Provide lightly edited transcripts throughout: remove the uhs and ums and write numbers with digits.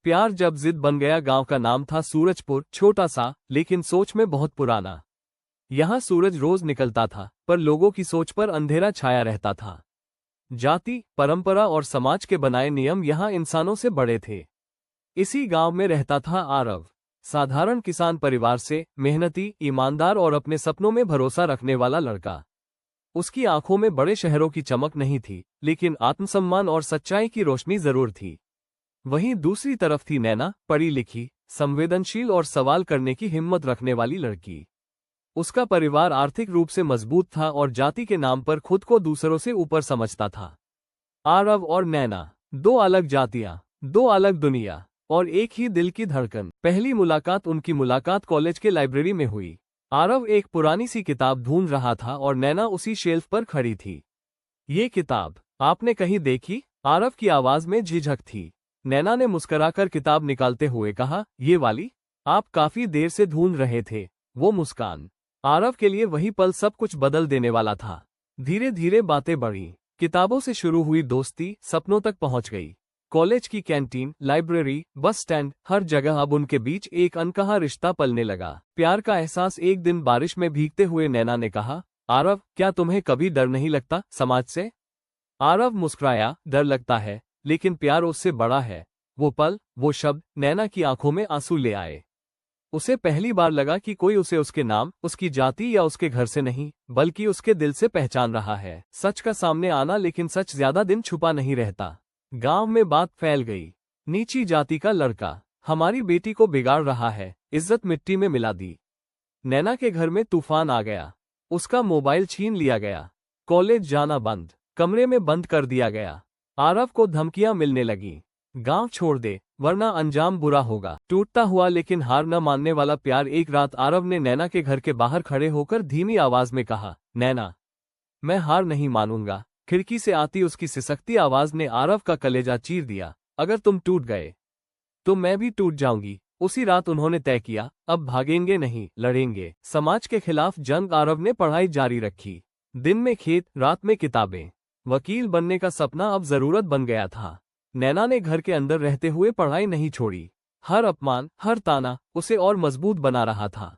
प्यार जब जिद बन गया। गांव का नाम था सूरजपुर, छोटा सा लेकिन सोच में बहुत पुराना। यहाँ सूरज रोज निकलता था, पर लोगों की सोच पर अंधेरा छाया रहता था। जाति, परंपरा और समाज के बनाए नियम यहाँ इंसानों से बड़े थे। इसी गांव में रहता था आरव। साधारण किसान परिवार से, मेहनती, ईमानदार और अपने सपनों में भरोसा रखने वाला लड़का। उसकी आंखों में बड़े शहरों की चमक नहीं थी, लेकिन आत्मसम्मान और सच्चाई की रोशनी जरूर थी। वहीं दूसरी तरफ थी नैना, पढ़ी लिखी, संवेदनशील और सवाल करने की हिम्मत रखने वाली लड़की। उसका परिवार आर्थिक रूप से मजबूत था और जाति के नाम पर खुद को दूसरों से ऊपर समझता था। आरव और नैना, दो अलग जातियां, दो अलग दुनिया और एक ही दिल की धड़कन। पहली मुलाकात उनकी मुलाकात कॉलेज के लाइब्रेरी में हुई। आरव एक पुरानी सी किताब ढूंढ रहा था और नैना उसी शेल्फ पर खड़ी थी। ये किताब आपने कहीं देखी? आरव की आवाज में झिझक थी। नैना ने मुस्कुराकर किताब निकालते हुए कहा, ये वाली? आप काफी देर से ढूंढ रहे थे। वो मुस्कान आरव के लिए वही पल सब कुछ बदल देने वाला था। धीरे धीरे बातें बढ़ी। किताबों से शुरू हुई दोस्ती सपनों तक पहुंच गई। कॉलेज की कैंटीन, लाइब्रेरी, बस स्टैंड, हर जगह अब उनके बीच एक अनकहा रिश्ता पलने लगा। प्यार का एहसास एक दिन बारिश में भीगते हुए नैना ने कहा, आरव, क्या तुम्हें कभी डर नहीं लगता समाज से? आरव मुस्कुराया, डर लगता है, लेकिन प्यार उससे बड़ा है। वो पल, वो शब्द नैना की आंखों में आंसू ले आए। उसे पहली बार लगा कि कोई उसे उसके नाम, उसकी जाति या उसके घर से नहीं, बल्कि उसके दिल से पहचान रहा है। सच का सामने आना, लेकिन सच ज्यादा दिन छुपा नहीं रहता। गांव में बात फैल गई। नीची जाति का लड़का हमारी बेटी को बिगाड़ रहा है। इज्जत मिट्टी में मिला दी। नैना के घर में तूफान आ गया। उसका मोबाइल छीन लिया गया। कॉलेज जाना बंद, कमरे में बंद कर दिया गया। आरव को धमकियां मिलने लगी, गांव छोड़ दे वरना अंजाम बुरा होगा। टूटता हुआ लेकिन हार न मानने वाला प्यार। एक रात आरव ने नैना के घर के बाहर खड़े होकर धीमी आवाज में कहा, नैना, मैं हार नहीं मानूंगा। खिड़की से आती उसकी सिसकती आवाज ने आरव का कलेजा चीर दिया। अगर तुम टूट गए तो मैं भी टूट जाऊंगी। उसी रात उन्होंने तय किया, अब भागेंगे नहीं, लड़ेंगे। समाज के खिलाफ जंग। आरव ने पढ़ाई जारी रखी। दिन में खेत, रात में किताबें। वकील बनने का सपना अब जरूरत बन गया था। नैना ने घर के अंदर रहते हुए पढ़ाई नहीं छोड़ी। हर अपमान, हर ताना उसे और मजबूत बना रहा था।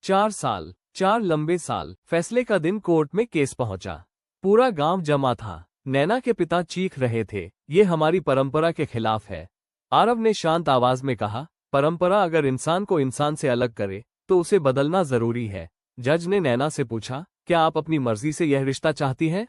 4 साल, 4 लंबे साल। फैसले का दिन। कोर्ट में केस पहुंचा। पूरा गांव जमा था। नैना के पिता चीख रहे थे, ये हमारी परंपरा के खिलाफ है। आरव ने शांत आवाज में कहा, परंपरा अगर इंसान को इंसान से अलग करे तो उसे बदलना जरूरी है। जज ने नैना से पूछा, क्या आप अपनी मर्जी से यह रिश्ता चाहती हैं?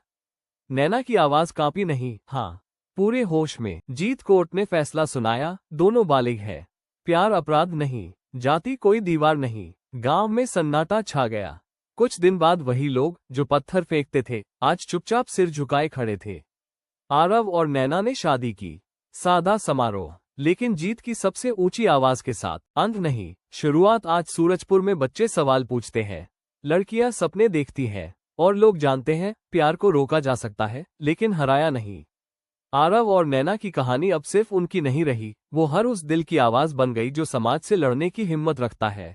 नैना की आवाज कांपी नहीं, हाँ, पूरे होश में। जीत। कोर्ट ने फैसला सुनाया, दोनों बालिग है। प्यार अपराध नहीं, जाति कोई दीवार नहीं। गांव में सन्नाटा छा गया। कुछ दिन बाद वही लोग जो पत्थर फेंकते थे, आज चुपचाप सिर झुकाए खड़े थे। आरव और नैना ने शादी की। सादा समारोह, लेकिन जीत की सबसे ऊंची आवाज के साथ। अंत नहीं, शुरुआत। आज सूरजपुर में बच्चे सवाल पूछते हैं, लड़कियां सपने देखती हैं, और लोग जानते हैं प्यार को रोका जा सकता है, लेकिन हराया नहीं। आरव और नैना की कहानी अब सिर्फ उनकी नहीं रही, वो हर उस दिल की आवाज बन गई जो समाज से लड़ने की हिम्मत रखता है।